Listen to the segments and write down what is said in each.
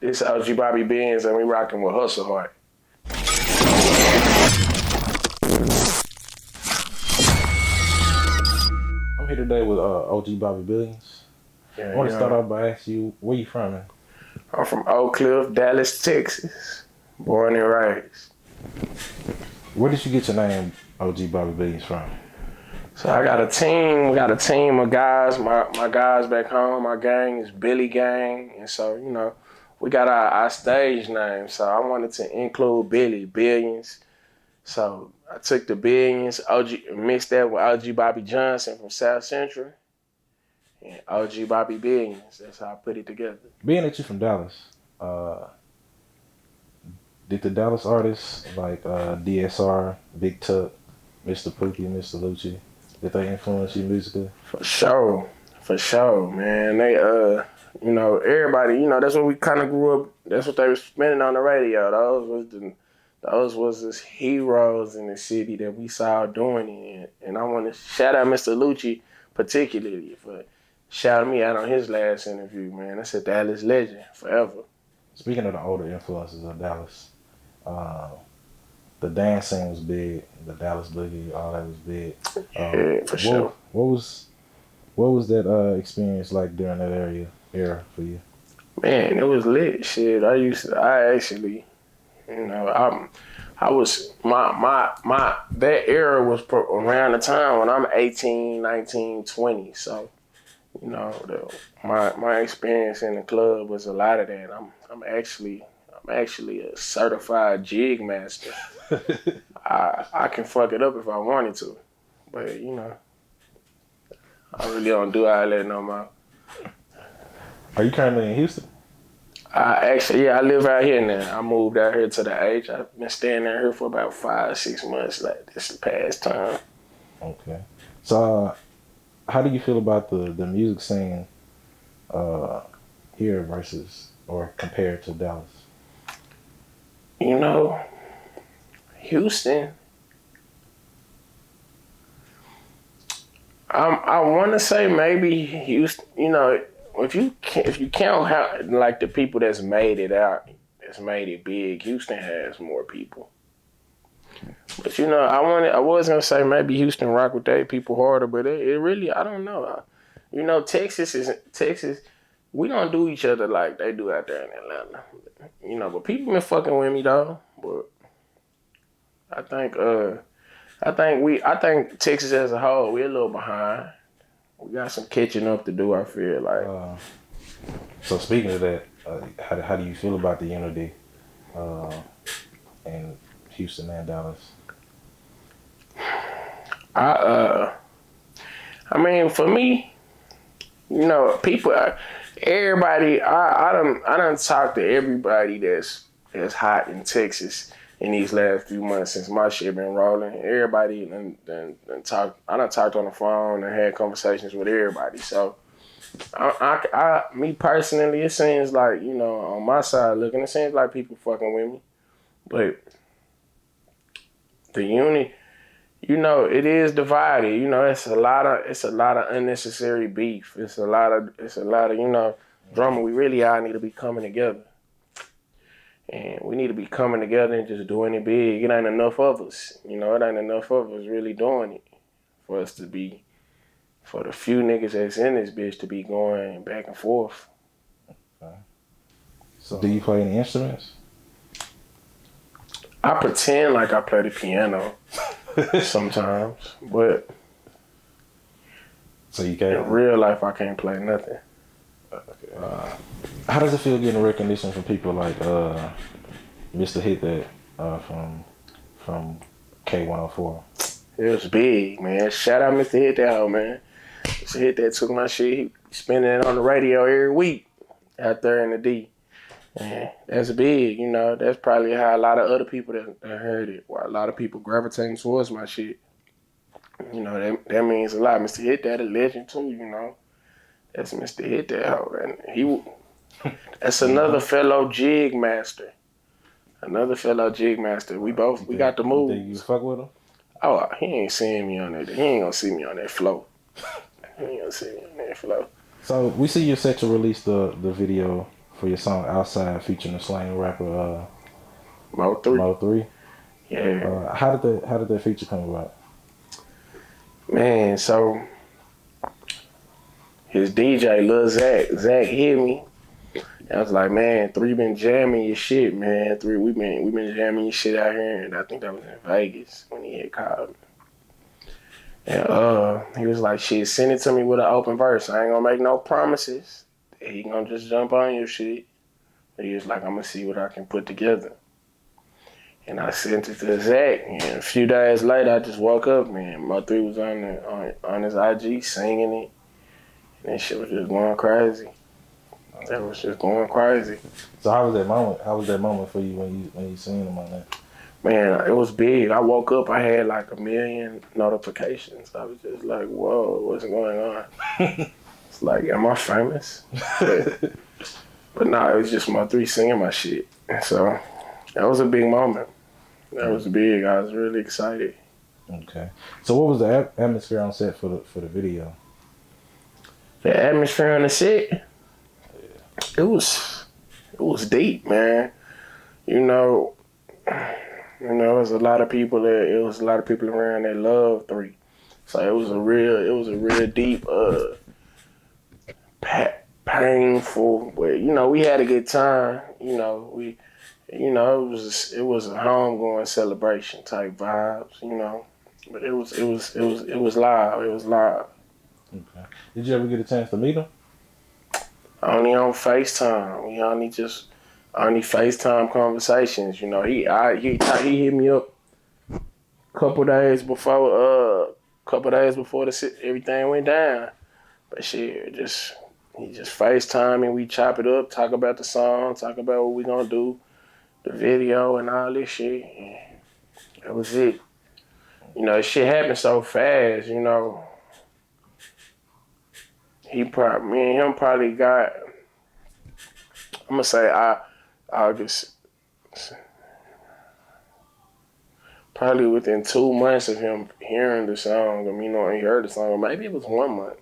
This OG Bobby Benz, and we rocking with Hustle Heart. I'm here today with OG Bobby Billions. Yeah, I want to start off by asking you, where you from, man? I'm from Oak Cliff, Dallas, Texas. Born and raised. Where did you get your name, OG Bobby Billions, from? So I got a team. We got a team of guys. My guys back home. My gang is Billy Gang, and so we got our stage name. So I wanted to include Billy Billions. So I took the Billions, mixed that with OG Bobby Johnson from South Central, and OG Bobby Billions. That's how I put it together. Being that you're from Dallas, did the Dallas artists like DSR, Big Tuck, Mr. Pookie, Mr. Lucci, did they influence you musically? For sure, man. They everybody, that's what we kind of grew up. That's what they were spinning on the radio. Those was the heroes in the city that we saw doing it. And I want to shout out Mr. Lucci particularly for shouting me out on his last interview, man. That's a Dallas legend forever. Speaking of the older influences of Dallas, the dance scene was big. The Dallas Boogie, all that was big. Yeah, for sure. What was that experience like during that era for you? Man, it was lit. Shit, I actually, I was that era was around the time when I'm 18, 19, 20. So, my experience in the club was a lot of that. I'm actually a certified jig master. I can fuck it up if I wanted to, but I really don't do all that no more. Are you currently in Houston? I live out here now. I moved out here to the H. I've been staying out here for about 5-6 months, like this past time. Okay. So, how do you feel about the music scene here versus or compared to Dallas? Houston. I want to say maybe Houston. If you count how like the people that's made it out, that's made it big, Houston has more people. But I was gonna say maybe Houston rock with their people harder, but it really, I don't know. Texas. We don't do each other like they do out there in Atlanta. But people been fucking with me though. But I think Texas as a whole, we're a little behind. We got some catching up to do, I feel like. So speaking of that, how do you feel about the unity in Houston and Dallas? I mean, for me, people, everybody, I done talked to everybody that's hot in Texas in these last few months since my shit been rolling. Everybody done talked. I done talked on the phone and had conversations with everybody. So, me personally, it seems like, on my side looking, it seems like people fucking with me. But the unity, it is divided. It's a lot of unnecessary beef. It's a lot of drama. We really all need to be coming together. And we need to be coming together and just doing it big. It ain't enough of us. It ain't enough of us really doing it for us to be, for the few niggas that's in this bitch to be going back and forth. Okay. So, do you play any instruments? I pretend like I play the piano sometimes, but so you can't. In real life, I can't play nothing. Okay. How does it feel getting recognition from people like Mr. Hit That from K104? It was big, man. Shout out Mr. Hit That hoe, man. Mr. Hit That took my shit. He spinning it on the radio every week out there in the D. And that's big, That's probably how a lot of other people that heard it, why a lot of people gravitating towards my shit. That means a lot. Mr. Hit That, a legend too, That's Mr. Hit That hoe. And that's another fellow jig master. We got the moves. Did you fuck with him? Oh, he ain't seeing me on that. He ain't gonna see me on that flow. So we see you're set to release the video for your song Outside featuring the slang rapper Mo3. Mo3. Yeah. How did that feature come about? Man, so his DJ, Lil Zach hit me. I was like, man, 3 been jamming your shit, man. 3, we been jamming your shit out here, and I think that was in Vegas when he had called me. And he was like, shit, send it to me with an open verse. I ain't gonna make no promises. He gonna just jump on your shit. He was like, I'm gonna see what I can put together. And I sent it to Zach, and a few days later, I just woke up, man. Mo3 was on his IG singing it, and that shit was just going crazy. That was just going crazy. So how was that moment? How was that moment for you when you seen him on that? Man, it was big. I woke up, I had like 1 million notifications. I was just like, whoa, what's going on? It's like, am I famous? But nah, it was just Mo3 singing my shit. So that was a big moment. That was big. I was really excited. Okay. So what was the atmosphere on set for the video? The atmosphere on the set, it was deep, man. You know, there's a lot of people there. It was a lot of people around that love 3. So it was a real deep, painful. But we had a good time. It was a homegoing celebration type vibes. But it was live. It was live. Okay. Did you ever get a chance to meet him? Only on FaceTime. We only FaceTime conversations. He hit me up couple days before everything went down. But shit, he just FaceTime and we chop it up, talk about the song, talk about what we gonna do, the video and all this shit. And that was it. Shit happened so fast. Me and him probably got. I'm gonna say August. Probably within 2 months of him hearing the song, he heard the song, or maybe it was 1 month.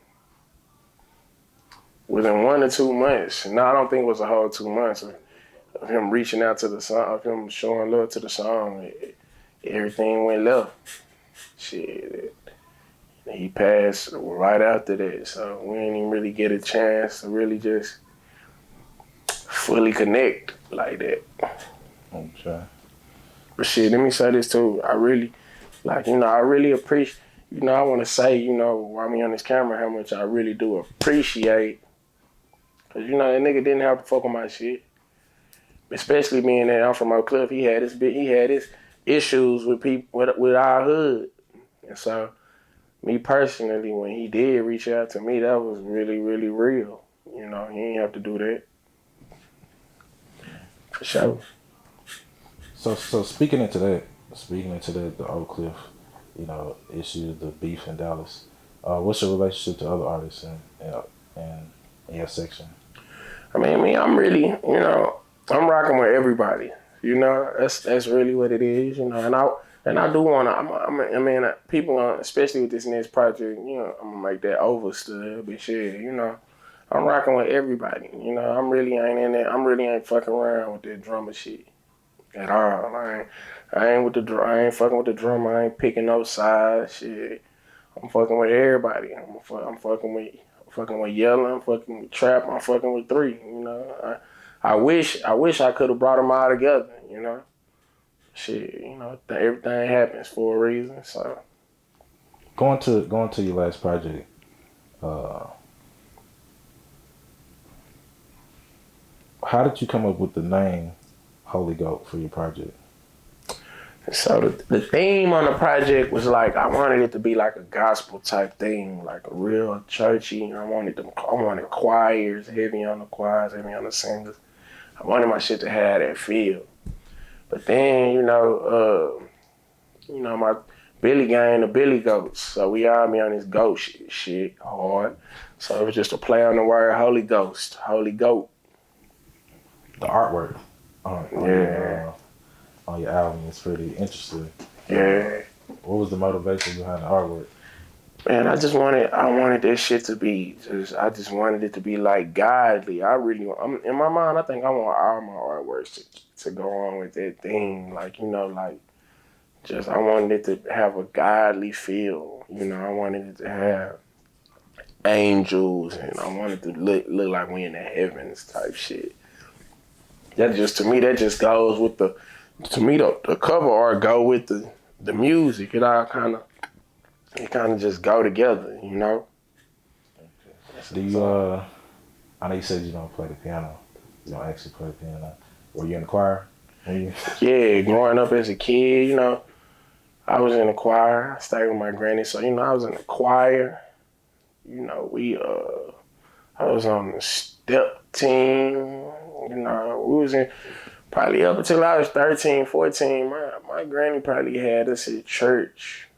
Within 1 or 2 months. No, I don't think it was a whole 2 months of him reaching out to the song, of him showing love to the song. Everything went left. Shit. He passed right after that, so we didn't even really get a chance to really just fully connect like that. Okay. But shit, let me say this too. I really, I really appreciate, I want to say, while we on this camera, how much I really do appreciate. Because, that nigga didn't have to fuck with my shit. Especially being that I'm from Oak Cliff, he had his issues with people, with our hood. And so, me personally, when he did reach out to me, that was really, really real. He didn't have to do that. For sure. So speaking into the Oak Cliff, issue, the beef in Dallas. What's your relationship to other artists in your section? I mean, I'm really, I'm rocking with everybody. That's really what it is. And I do wanna. People, especially with this next project, I'm gonna make that overstood. But shit, I'm rocking with everybody. I really ain't fucking around with that drummer shit at all. I ain't fucking with the drummer. I ain't picking no sides. Shit, I'm fucking with everybody. I'm fucking with Yella. I'm fucking with Trap. I'm fucking with 3. I wish I could have brought them all together. Shit, everything happens for a reason. So going to your last project, how did you come up with the name Holy Goat for your project? So the theme on the project was like, I wanted it to be like a gospel type thing, like a real churchy. I wanted choirs, heavy on the choirs, heavy on the singers. I wanted my shit to have that feel. But then, my Billy gang, the Billy Goats. So we all be on this goat shit hard. So it was just a play on the word Holy Ghost, Holy Goat. The artwork on your album is pretty interesting. Yeah. What was the motivation behind the artwork? Man, I wanted this shit to be I just wanted it to be like godly. In my mind, I think I want all my artworks to go on with that thing. Like, like just, I wanted it to have a godly feel. I wanted it to have angels and I wanted to look like we in the heavens type shit. To me, that just goes with to me, the cover art go with the music. It kind of just go together. Do you I know you said you don't play the piano. You don't actually play the piano. Were you in the choir? Yeah, growing up as a kid, I was in the choir. I stayed with my granny, so I was in the choir. We I was on the step team. We was in probably up until I was 13, 14. My granny probably had us at church,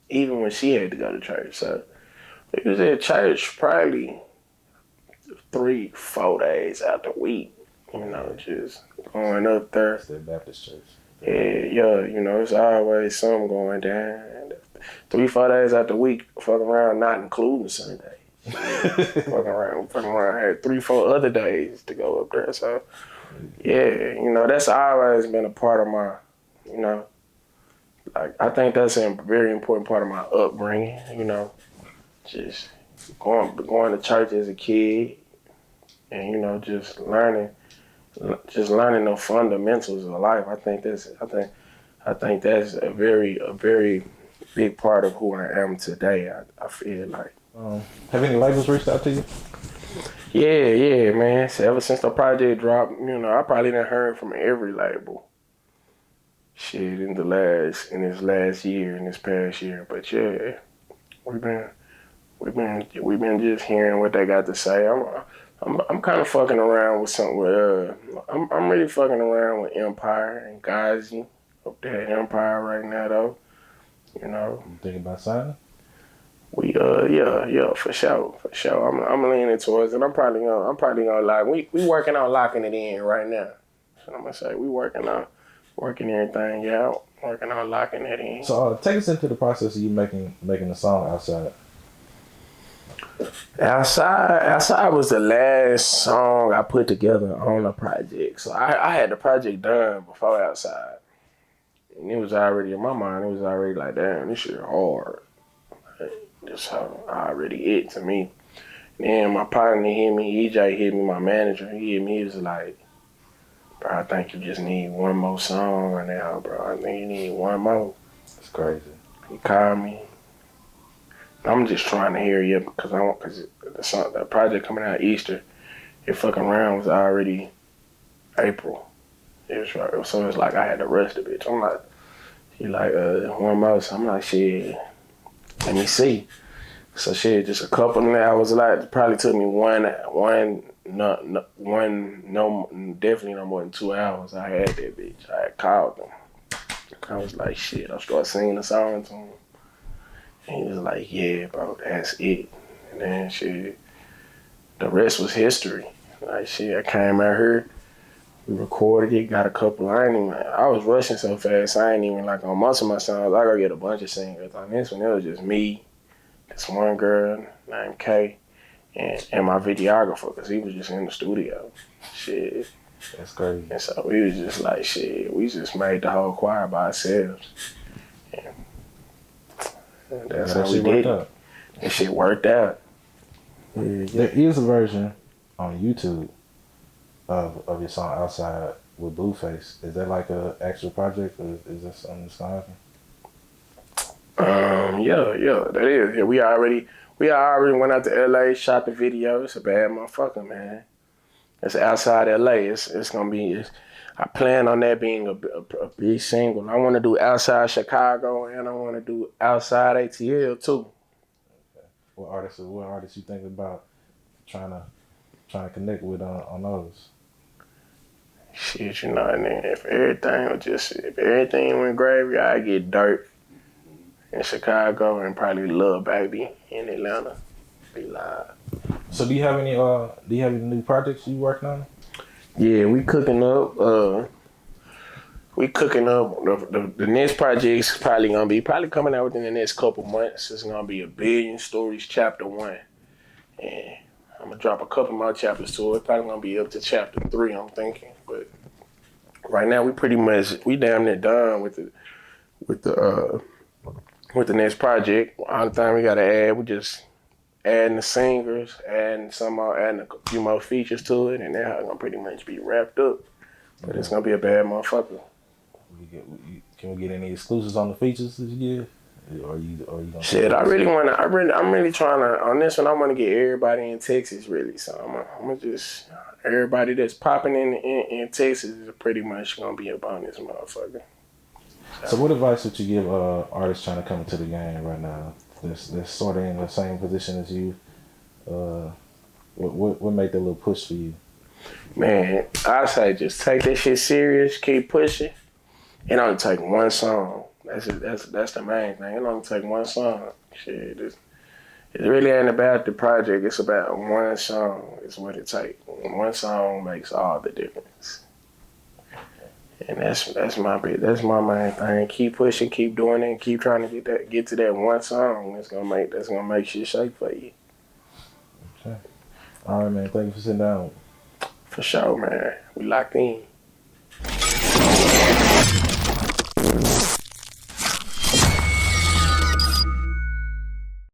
even when she had to go to church. So we was at church probably 3, 4 days out the week. Just going up there. It's the Baptist church. Yeah, it's always something going down. 3, 4 days out the week, fucking around, not including Sunday. fucking around. I had 3, 4 other days to go up there. So, yeah, that's always been a part of my, like, I think that's a very important part of my upbringing, just going to church as a kid and, just learning the fundamentals of life. I think that's a very big part of who I am today. I feel like. Have any labels reached out to you? Yeah, man. So ever since the project dropped, I probably done heard from every label. Shit, in this past year. But yeah, we've been just hearing what they got to say. I'm kind of fucking around with something with I'm really fucking around with Empire and Gazi up there at Empire right now though. You thinking about signing? We yeah, for sure. I'm leaning towards it. I'm probably gonna lock. We working on locking it in right now. So I'm gonna say we working everything out. Working on locking it in. So take us into the process of you making the song outside. Outside was the last song I put together on the project. So I had the project done before Outside. And it was already in my mind, it was already like, damn, this shit hard. This already it to me. And then my partner hit me, EJ hit me, my manager, he hit me, he was like, bro, I think you just need one more song right now, bro. I think you need one more. That's crazy. He called me. I'm just trying to hear you because the project coming out Easter, it fucking around was already April. So it's like I had to rush the bitch. I'm like, he like, one more. So I'm like, shit, let me see. So shit, just a couple of hours. Like, it probably took me definitely no more than 2 hours. I had that bitch. I had called them. I was like, shit. I started singing the song to him. And he was like, yeah, bro, that's it. And then shit, the rest was history. Like shit, I came out here, we recorded it, got a couple. I was rushing so fast, I ain't even like on most of my songs. I gotta get a bunch of singers. On this one, it was just me, this one girl named Kay, and my videographer, because he was just in the studio. Shit. That's crazy. And so we was just like, shit, we just made the whole choir by ourselves. And that's how we did it. That shit worked out. Yeah. There is a version on YouTube of your song Outside with Blueface. Is that like an actual project, or is that something that's gonna happen? Yeah, that is. Yeah, we already went out to LA, shot the video. It's a bad motherfucker, man. It's outside LA. It's gonna be. I plan on that being a big single. I want to do Outside Chicago and I want to do Outside ATL too. Okay. What artists you think about trying to connect with on those? Shit, and then if everything went gravy, I get Dirt in Chicago and probably Lil Baby in Atlanta. Be live. So do you have any new projects you working on? Yeah, we cooking up. we cooking up. The next project's probably gonna be coming out within the next couple months. It's gonna be 1,000,000,000 Stories Chapter 1, and I'm gonna drop a couple more chapters to it. Probably gonna be up to Chapter 3. I'm thinking, but right now we damn near done with the next project. All the time we gotta add, we just adding the singers, adding a few more features to it, and then it's gonna pretty much be wrapped up. But it's gonna be a bad motherfucker. Can we get any exclusives on the features that you give? Or you gonna Shit, I'm really trying to, on this one, I want to get everybody in Texas, really. So I'm gonna just, everybody that's popping in Texas is pretty much gonna be up on this motherfucker. So what advice would you give artists trying to come into the game right now? That's sort of in the same position as you. What made that little push for you? Man, I say just take that shit serious, keep pushing. It only take one song. That's the main thing. It only take one song. Shit, it really ain't about the project. It's about one song. Is what it takes. One song makes all the difference. And that's my bit. That's my main thing. Keep pushing, keep doing it, and keep trying to get to that one song. That's gonna make shit shake for you. Okay. All right, man. Thank you for sitting down. For sure, man. We locked in.